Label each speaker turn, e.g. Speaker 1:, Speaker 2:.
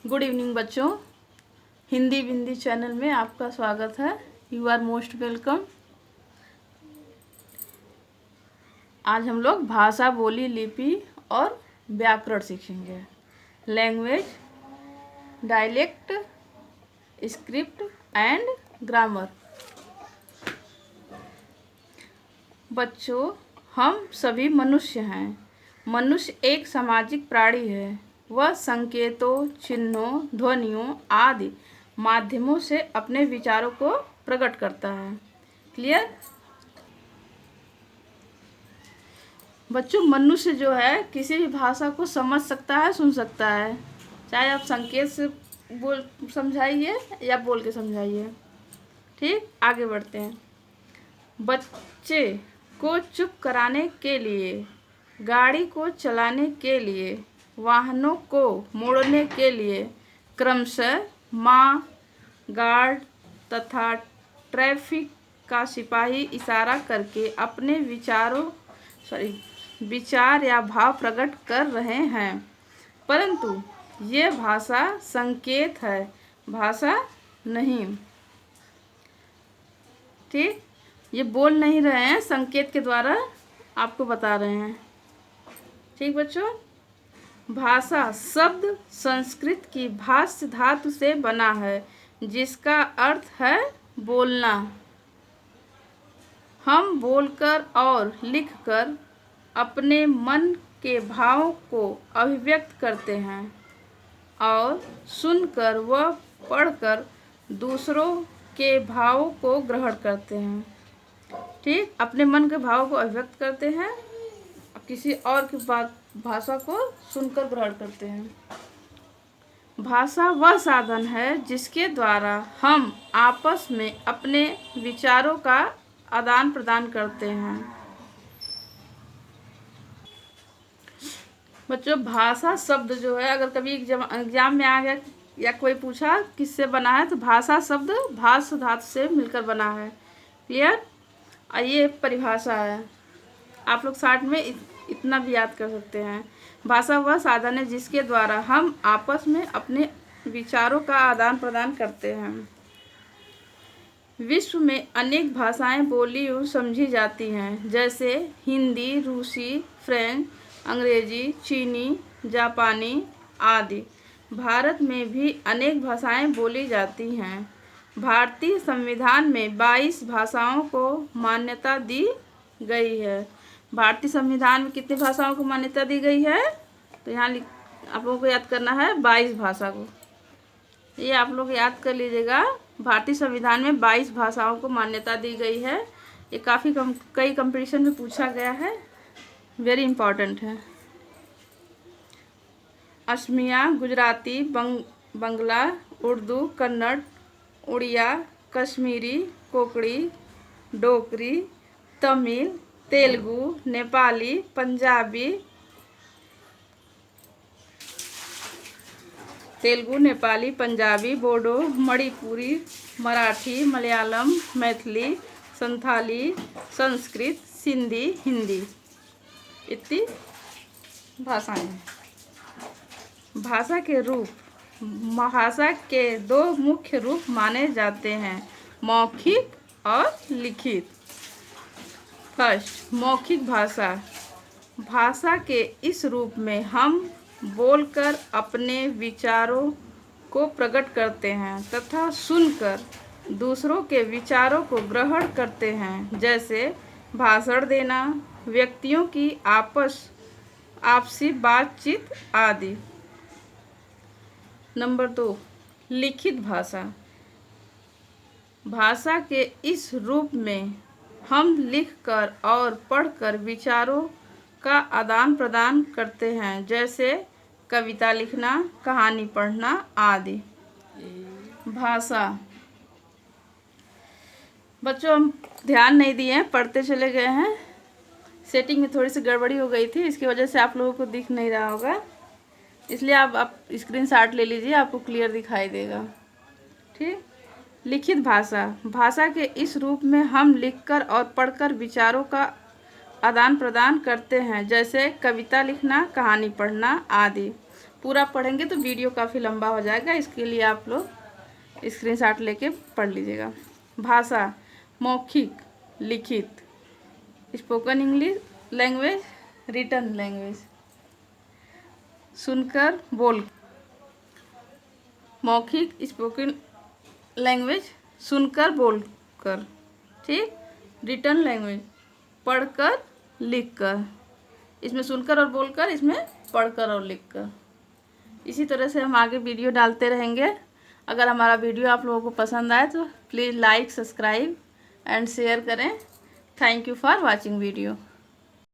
Speaker 1: Good evening बच्चों। हिंदी बिंदी channel में आपका स्वागत है। You are most welcome. आज हम लोग भाषा, बोली, लिपि और व्याकरण सीखेंगे। Language, dialect, script and grammar. बच्चों, हम सभी मनुष्य हैं। मनुष्य एक सामाजिक प्राणी है। वह संकेतों, चिन्हों, ध्वनियों आदि माध्यमों से अपने विचारों को प्रकट करता है। क्लियर? बच्चों, मनुष्य जो है किसी भी भाषा को समझ सकता है, सुन सकता है। चाहे आप संकेत से बोल समझाइए या बोल के समझाइए। ठीक, आगे बढ़ते हैं। बच्चे को चुप कराने के लिए, गाड़ी को चलाने के लिए, वाहनों को मोड़ने के लिए क्रमशः माँ, गार्ड तथा ट्रैफिक का सिपाही इशारा करके अपने विचार या भाव प्रकट कर रहे हैं। परंतु ये भाषा संकेत है, भाषा नहीं। ठीक, ये बोल नहीं रहे हैं, संकेत के द्वारा आपको बता रहे हैं। ठीक बच्चों, भाषा शब्द संस्कृत की भाष्य धातु से बना है, जिसका अर्थ है बोलना। हम बोलकर और लिखकर अपने मन के भावों को अभिव्यक्त करते हैं और सुनकर व पढ़कर दूसरों के भावों को ग्रहण करते हैं। ठीक, अपने मन के भावों को अभिव्यक्त करते हैं, किसी और की भाषा को सुनकर ग्रहण करते हैं। भाषा वह साधन है जिसके द्वारा हम आपस में अपने विचारों का आदान प्रदान करते हैं। बच्चों, भाषा शब्द जो है, अगर कभी एग्जाम में आ गया या कोई पूछा किससे बना है, तो भाषा शब्द भाष्य धातु से मिलकर बना है। क्लियर? और ये परिभाषा है, आप लोग साथ में इतना भी याद कर सकते हैं। भाषा वह साधन है जिसके द्वारा हम आपस में अपने विचारों का आदान प्रदान करते हैं। विश्व में अनेक भाषाएं बोली और समझी जाती हैं, जैसे हिंदी, रूसी, फ्रेंच, अंग्रेजी, चीनी, जापानी आदि। भारत में भी अनेक भाषाएं बोली जाती हैं। भारतीय संविधान में 22 भाषाओं को मान्यता दी गई है। भारतीय संविधान में कितनी भाषाओं को मान्यता दी गई है? तो यहाँ आप लोगों को याद करना है 22 भाषा को। ये आप लोग याद कर लीजिएगा। भारतीय संविधान में 22 भाषाओं को मान्यता दी गई है। ये काफ़ी कई कंपटीशन में पूछा गया है, वेरी इम्पॉर्टेंट है। असमिया, गुजराती, बंगला, उर्दू, कन्नड़, उड़िया, कश्मीरी, कोंकणी, डोगरी, तमिल, तेलुगु, नेपाली, पंजाबी, बोडो, मणिपुरी, मराठी, मलयालम, मैथिली, संथाली, संस्कृत, सिंधी, हिंदी इतनी भाषाएं हैं। भाषा के दो मुख्य रूप माने जाते हैं, मौखिक और लिखित। फर्स्ट, मौखिक भाषा। भाषा के इस रूप में हम बोलकर अपने विचारों को प्रकट करते हैं तथा सुनकर दूसरों के विचारों को ग्रहण करते हैं, जैसे भाषण देना, व्यक्तियों की आपसी बातचीत आदि। नंबर 2, लिखित भाषा। भाषा के इस रूप में हम लिखकर और पढ़कर विचारों का आदान प्रदान करते हैं, जैसे कविता लिखना, कहानी पढ़ना आदि। भाषा, बच्चों हम ध्यान नहीं दिए हैं, पढ़ते चले गए हैं। सेटिंग में थोड़ी सी गड़बड़ी हो गई थी, इसकी वजह से आप लोगों को दिख नहीं रहा होगा, इसलिए आप स्क्रीनशॉट ले लीजिए, आपको क्लियर दिखाई देगा। ठीक, लिखित भाषा। भाषा के इस रूप में हम लिखकर और पढ़कर विचारों का आदान प्रदान करते हैं, जैसे कविता लिखना, कहानी पढ़ना आदि। पूरा पढ़ेंगे तो वीडियो काफ़ी लंबा हो जाएगा, इसके लिए आप लोग स्क्रीनशॉट लेके पढ़ लीजिएगा। भाषा, मौखिक, लिखित, spoken English language, written language. सुनकर बोल, मौखिक स्पोकन लैंग्वेज सुनकर बोलकर, ठीक। रिटन लैंग्वेज पढ़कर लिखकर, इसमें सुनकर और बोलकर, इसमें पढ़कर और लिखकर। इसी तरह से हम आगे वीडियो डालते रहेंगे। अगर हमारा वीडियो आप लोगों को पसंद आए तो please like, subscribe and share करें। Thank you for watching video.